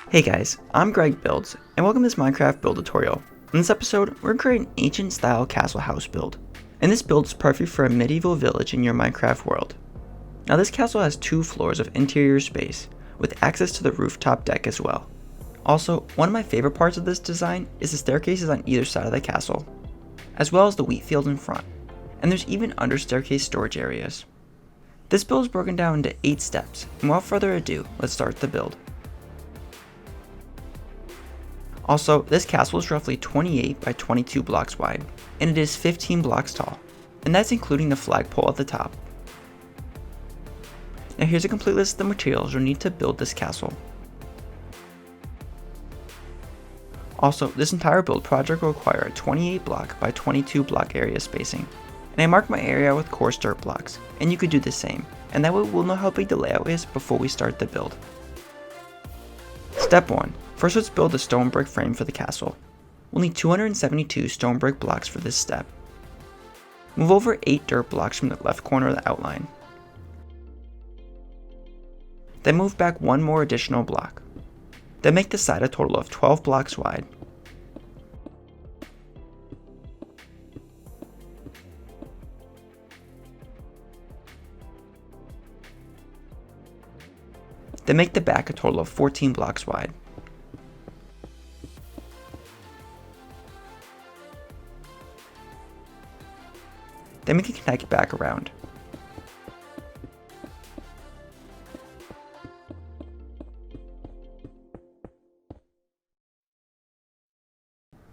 Hey guys, I'm Greg Builds, and welcome to this Minecraft build tutorial. In this episode, we're going to create an ancient style castle house build, and this build is perfect for a medieval village in your Minecraft world. Now this castle has 2 floors of interior space, with access to the rooftop deck as well. Also, one of my favorite parts of this design is the staircases on either side of the castle, as well as the wheat field in front, and there's even under staircase storage areas. This build is broken down into 8 steps, and without further ado, let's start the build. Also, this castle is roughly 28 by 22 blocks wide, and it is 15 blocks tall, and that's including the flagpole at the top. Now here's a complete list of the materials you'll need to build this castle. Also, this entire build project will require a 28 block by 22 block area spacing, and I marked my area with coarse dirt blocks, and you could do the same, and that way we'll know how big the layout is before we start the build. Step 1. First, let's build a stone brick frame for the castle. We'll need 272 stone brick blocks for this step. Move over 8 dirt blocks from the left corner of the outline. Then move back 1 more additional block. Then make the side a total of 12 blocks wide. Then make the back a total of 14 blocks wide. Then we can connect back around.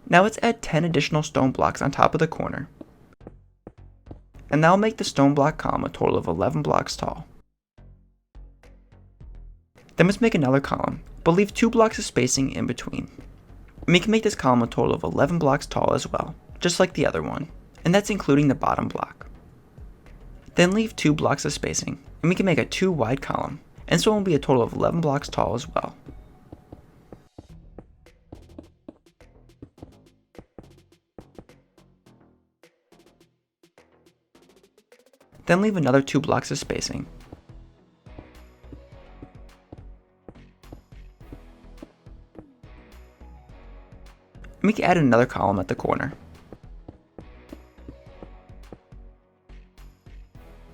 Now let's add 10 additional stone blocks on top of the corner. And that will make the stone block column a total of 11 blocks tall. Then let's make another column, but leave 2 blocks of spacing in between. And we can make this column a total of 11 blocks tall as well, just like the other one, and that's including the bottom block. Then leave 2 blocks of spacing, and we can make a 2 wide column, and so it will be a total of 11 blocks tall as well. Then leave another 2 blocks of spacing. And we can add another column at the corner.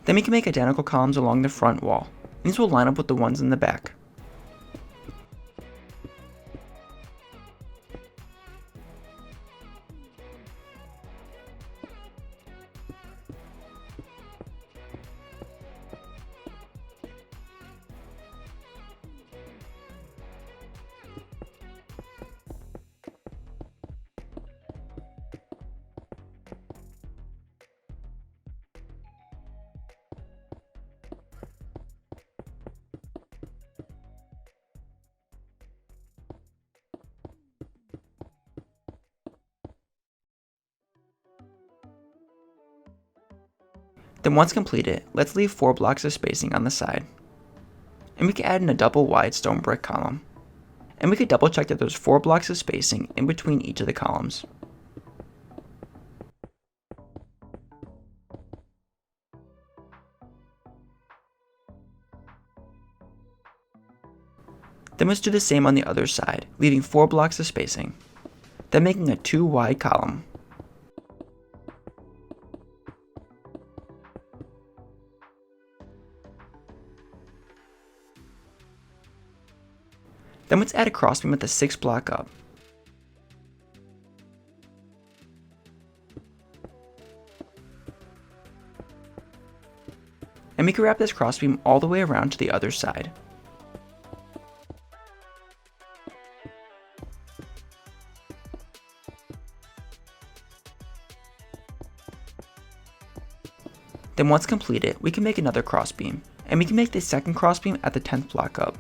Then we can make identical columns along the front wall. These will line up with the ones in the back. Then once completed, let's leave 4 blocks of spacing on the side. And we can add in a double wide stone brick column. And we could double check that there's 4 blocks of spacing in between each of the columns. Then let's do the same on the other side, leaving 4 blocks of spacing. Then making a 2 wide column. Then let's add a crossbeam at the 6th block up. And we can wrap this crossbeam all the way around to the other side. Then once completed, we can make another crossbeam, and we can make the second crossbeam at the 10th block up.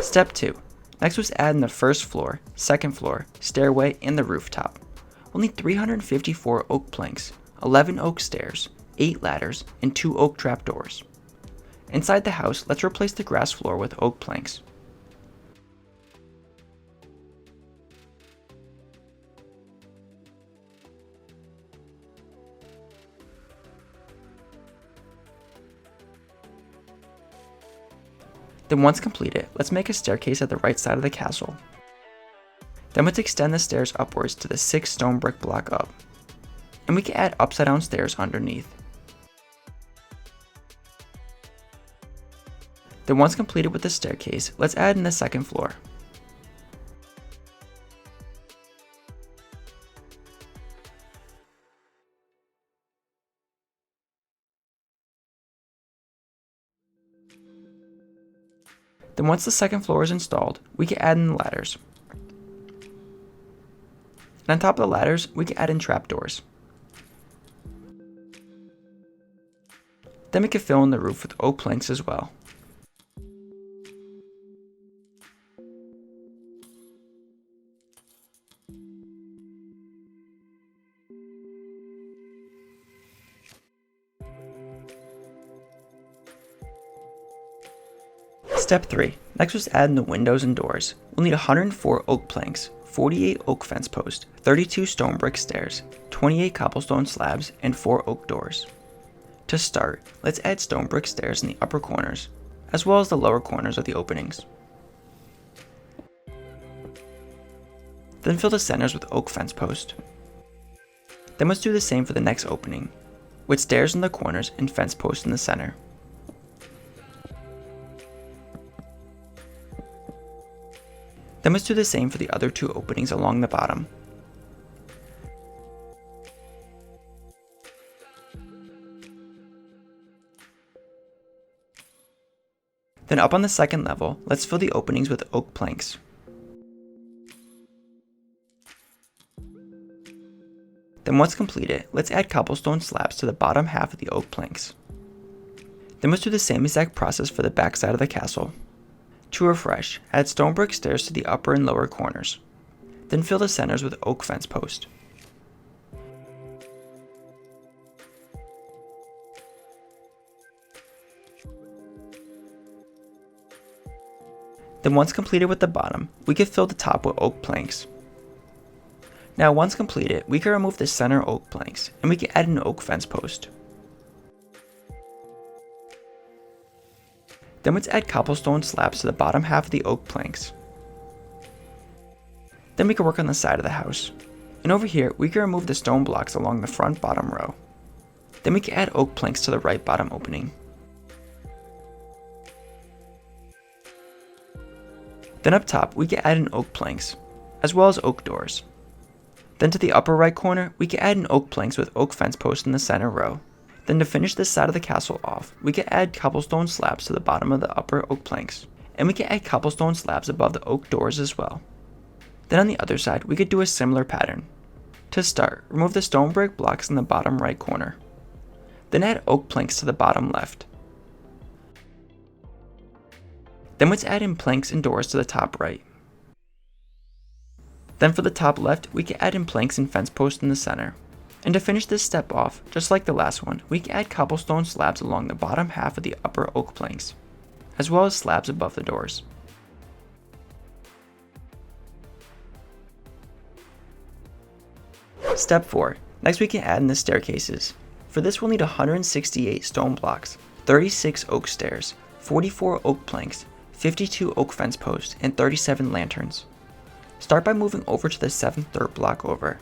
Step 2. Next was add in the first floor, second floor, stairway, and the rooftop. We'll need 354 oak planks, 11 oak stairs, 8 ladders, and 2 oak trapdoors. Inside the house, let's replace the grass floor with oak planks. Then once completed, let's make a staircase at the right side of the castle. Then let's extend the stairs upwards to the 6 stone brick block up. And we can add upside down stairs underneath. Then once completed with the staircase, let's add in the second floor. Then once the second floor is installed, we can add in the ladders. And on top of the ladders, we can add in trapdoors. Then we can fill in the roof with oak planks as well. Step 3. Next was add in the windows and doors. We'll need 104 oak planks, 48 oak fence posts, 32 stone brick stairs, 28 cobblestone slabs, and 4 oak doors. To start, let's add stone brick stairs in the upper corners, as well as the lower corners of the openings. Then fill the centers with oak fence post. Then let's do the same for the next opening, with stairs in the corners and fence posts in the center. Then let's do the same for the other 2 openings along the bottom. Then up on the second level, let's fill the openings with oak planks. Then once completed, let's add cobblestone slabs to the bottom half of the oak planks. Then let's do the same exact process for the back side of the castle. To refresh, add stone brick stairs to the upper and lower corners. Then fill the centers with oak fence post. Then once completed with the bottom, we can fill the top with oak planks. Now once completed, we can remove the center oak planks, and we can add an oak fence post. Then let's add cobblestone slabs to the bottom half of the oak planks. Then we can work on the side of the house. And over here, we can remove the stone blocks along the front bottom row. Then we can add oak planks to the right bottom opening. Then up top, we can add in oak planks, as well as oak doors. Then to the upper right corner, we can add in oak planks with oak fence posts in the center row. Then to finish this side of the castle off, we can add cobblestone slabs to the bottom of the upper oak planks. And we can add cobblestone slabs above the oak doors as well. Then on the other side, we could do a similar pattern. To start, remove the stone brick blocks in the bottom right corner. Then add oak planks to the bottom left. Then let's add in planks and doors to the top right. Then for the top left, we can add in planks and fence posts in the center. And to finish this step off, just like the last one, we can add cobblestone slabs along the bottom half of the upper oak planks, as well as slabs above the doors. Step 4. Next we can add in the staircases. For this we'll need 168 stone blocks, 36 oak stairs, 44 oak planks, 52 oak fence posts, and 37 lanterns. Start by moving over to the 7th dirt block over.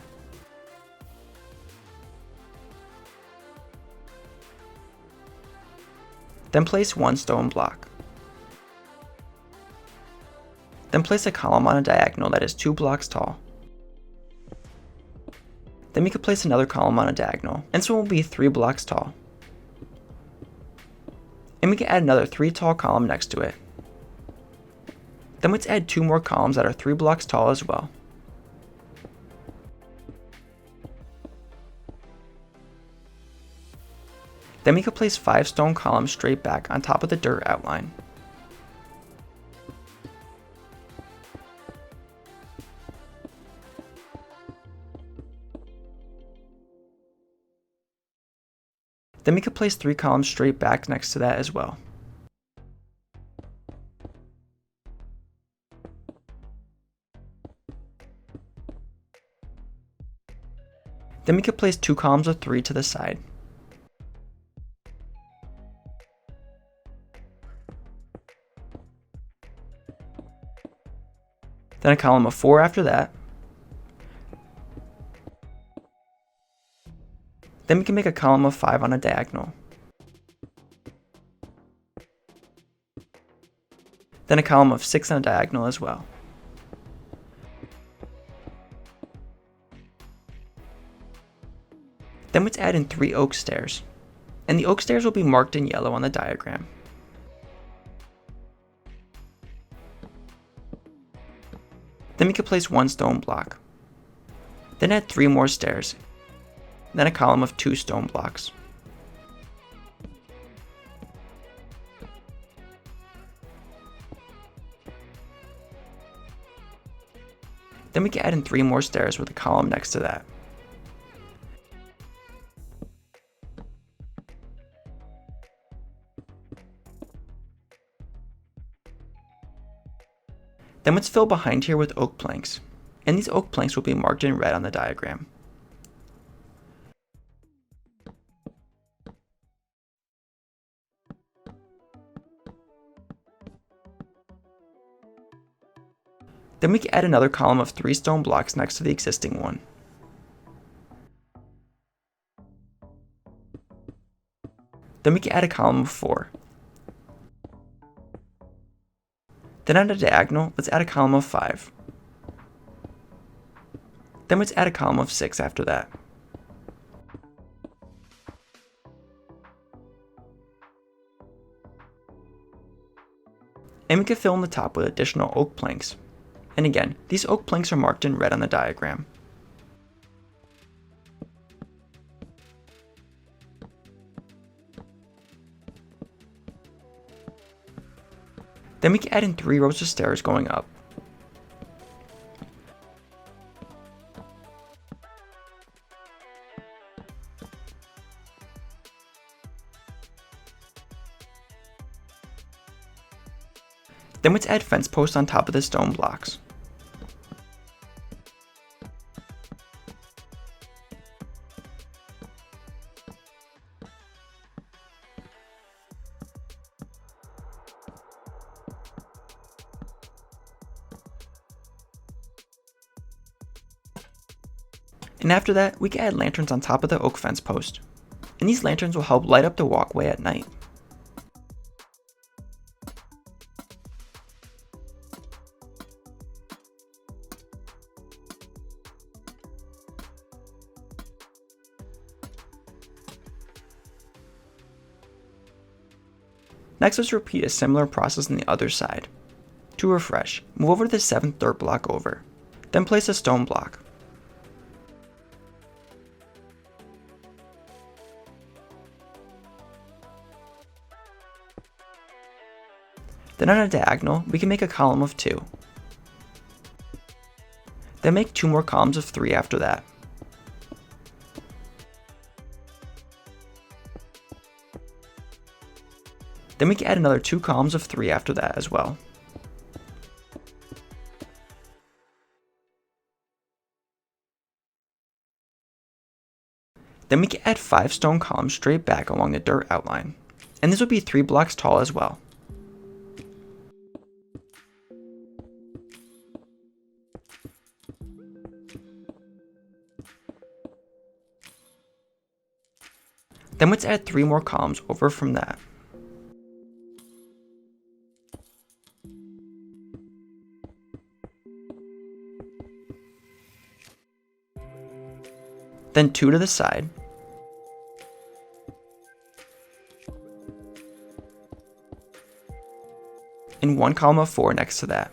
Then place 1 stone block. Then place a column on a diagonal that is 2 blocks tall. Then we can place another column on a diagonal, and this one will be 3 blocks tall. And we can add another 3 tall column next to it. Then let's add 2 more columns that are 3 blocks tall as well. Then we could place 5 stone columns straight back on top of the dirt outline. Then we could place 3 columns straight back next to that as well. Then we could place 2 columns of 3 to the side. Then a column of 4 after that. Then we can make a column of 5 on a diagonal. Then a column of 6 on a diagonal as well. Then let's add in 3 oak stairs. And the oak stairs will be marked in yellow on the diagram. Then we can place 1 stone block. Then add 3 more stairs. Then a column of 2 stone blocks. Then we can add in 3 more stairs with a column next to that. Then let's fill behind here with oak planks, and these oak planks will be marked in red on the diagram. Then we can add another column of 3 stone blocks next to the existing one. Then we can add a column of 4. Then on a diagonal, let's add a column of 5. Then let's add a column of 6 after that. And we can fill in the top with additional oak planks. And again, these oak planks are marked in red on the diagram. Then we can add in 3 rows of stairs going up. Then let's add fence posts on top of the stone blocks. And after that, we can add lanterns on top of the oak fence post. And these lanterns will help light up the walkway at night. Next, let's repeat a similar process on the other side. To refresh, move over to the 7th dirt block over. Then place a stone block. Then on a diagonal, we can make a column of 2. Then make 2 more columns of 3 after that. Then we can add another 2 columns of 3 after that as well. Then we can add 5 stone columns straight back along the dirt outline. And this will be 3 blocks tall as well. Then let's add 3 more columns over from that. Then 2 to the side. And 1 column of 4 next to that.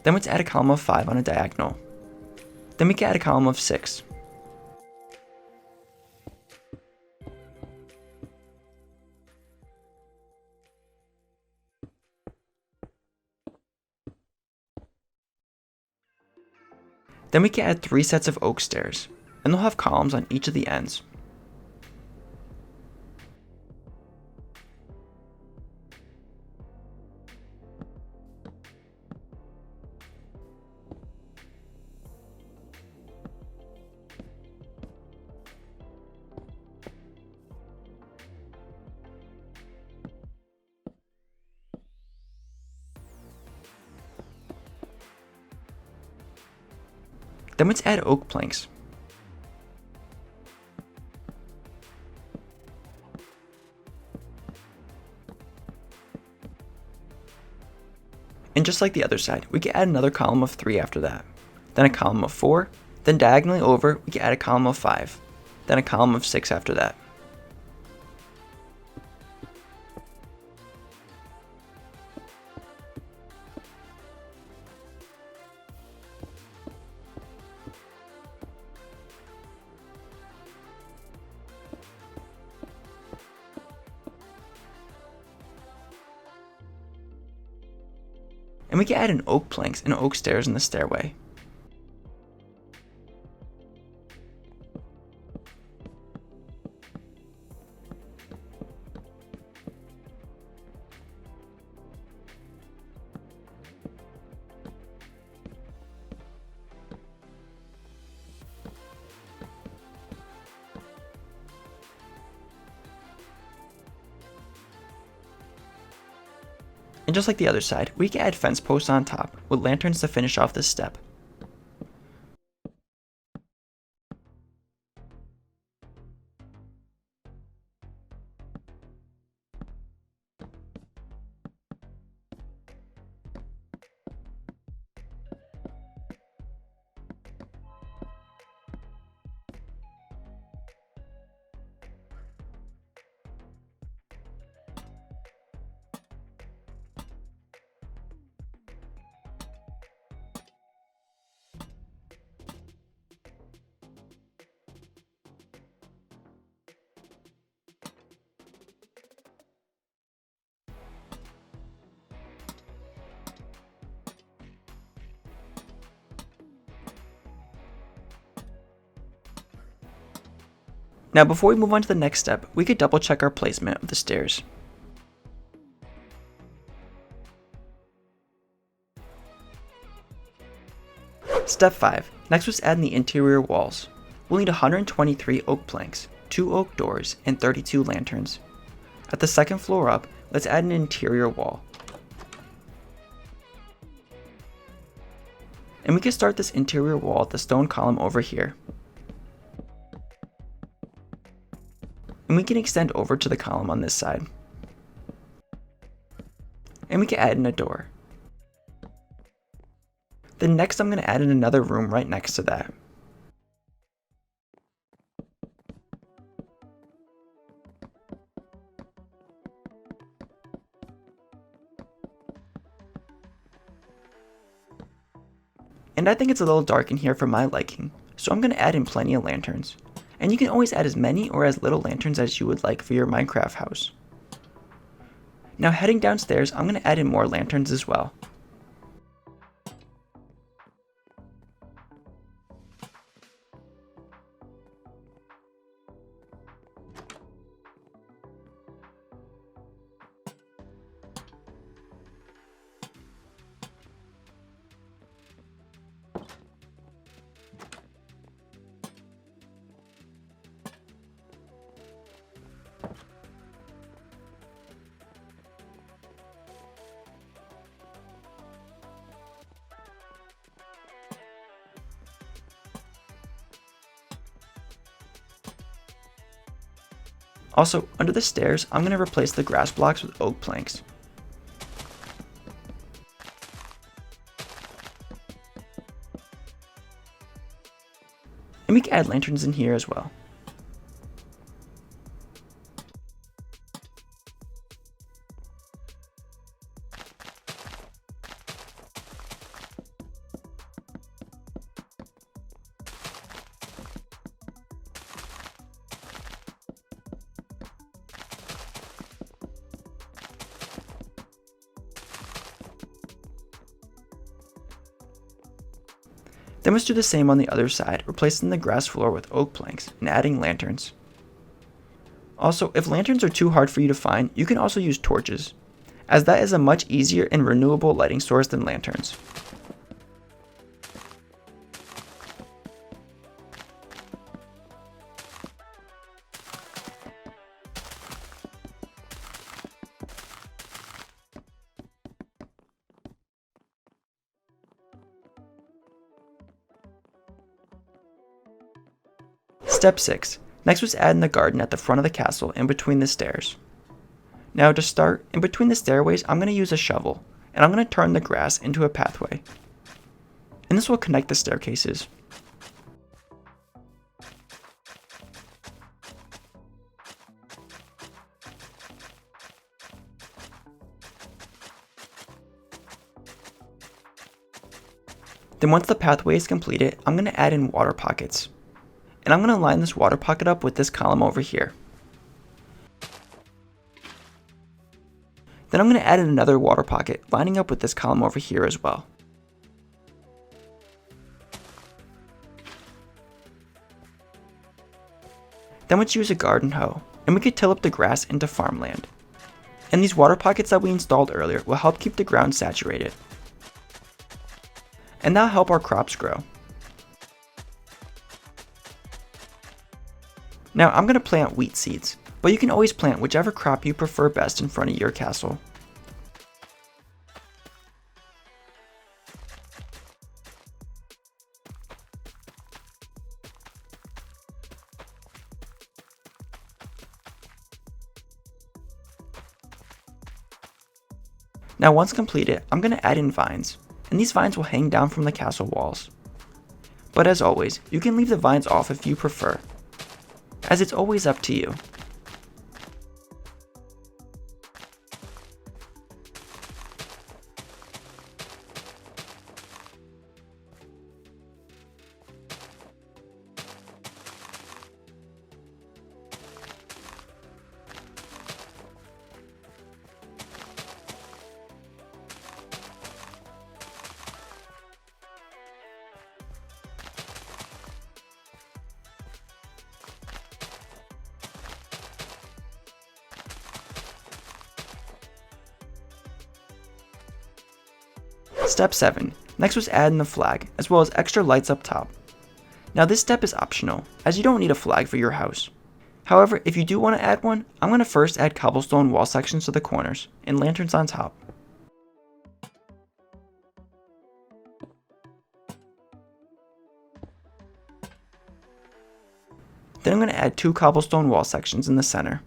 Then let's add a column of 5 on a diagonal. Then we can add a column of 6. Then we can add 3 sets of oak stairs. and they'll have columns on each of the ends. Then let's add oak planks. And just like the other side, we can add another column of 3 after that, then a column of 4, then diagonally over we can add a column of 5, then a column of 6 after that. And we can add in oak planks and oak stairs in the stairway. And just like the other side, we can add fence posts on top with lanterns to finish off this step. Now before we move on to the next step, we could double check our placement of the stairs. Step 5. Next was adding the interior walls. We'll need 123 oak planks, 2 oak doors, and 32 lanterns. At the second floor up, let's add an interior wall. And we can start this interior wall at the stone column over here. And we can extend over to the column on this side. And we can add in a door. Then next I'm going to add in another room right next to that. And I think it's a little dark in here for my liking, so I'm going to add in plenty of lanterns. And you can always add as many or as little lanterns as you would like for your Minecraft house. Now heading downstairs, I'm going to add in more lanterns as well. Also, under the stairs, I'm going to replace the grass blocks with oak planks. And we can add lanterns in here as well. Then let's do the same on the other side, replacing the grass floor with oak planks and adding lanterns. Also, if lanterns are too hard for you to find, you can also use torches, as that is a much easier and renewable lighting source than lanterns. Step 6. Next was adding the garden at the front of the castle in between the stairs. Now to start, in between the stairways, I'm going to use a shovel, and I'm going to turn the grass into a pathway. And this will connect the staircases. Then once the pathway is completed, I'm going to add in water pockets. And I'm going to line this water pocket up with this column over here. Then I'm going to add in another water pocket, lining up with this column over here as well. Then let's use a garden hoe, and we could till up the grass into farmland. And these water pockets that we installed earlier will help keep the ground saturated. And that'll help our crops grow. Now I'm going to plant wheat seeds, but you can always plant whichever crop you prefer best in front of your castle. Now once completed, I'm going to add in vines, and these vines will hang down from the castle walls. But as always, you can leave the vines off if you prefer, as it's always up to you. Step 7. Next was adding the flag, as well as extra lights up top. Now this step is optional, as you don't need a flag for your house. However, if you do want to add one, I'm going to first add cobblestone wall sections to the corners, and lanterns on top. Then I'm going to add 2 cobblestone wall sections in the center.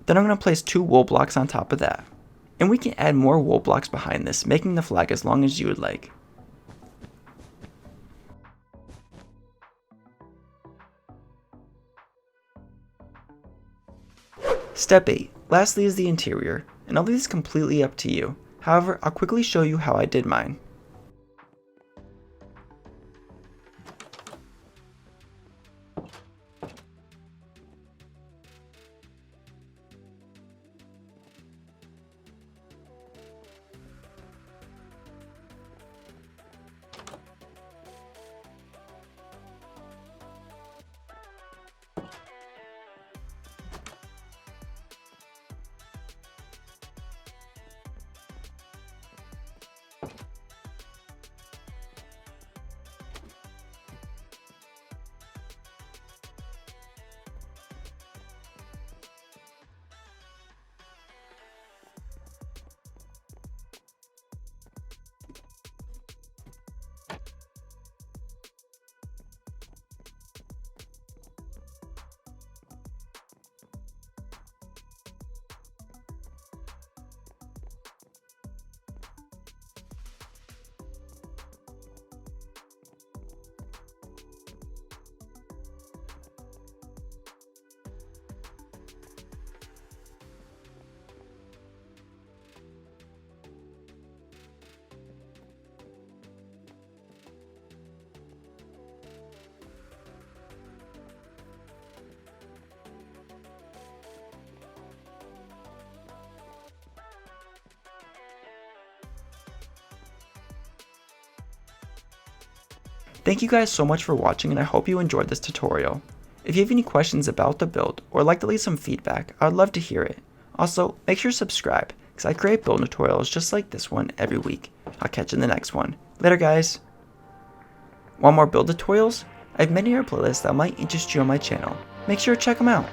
Then I'm going to place 2 wool blocks on top of that. And we can add more wool blocks behind this, making the flag as long as you would like. Step 8. Lastly is the interior, and I'll leave this completely up to you. However, I'll quickly show you how I did mine. Thank you guys so much for watching, and I hope you enjoyed this tutorial. If you have any questions about the build or like to leave some feedback, I would love to hear it. Also, make sure to subscribe, because I create build tutorials just like this one every week. I'll catch you in the next one. Later guys! Want more build tutorials? I have many other playlists that might interest you on my channel. Make sure to check them out.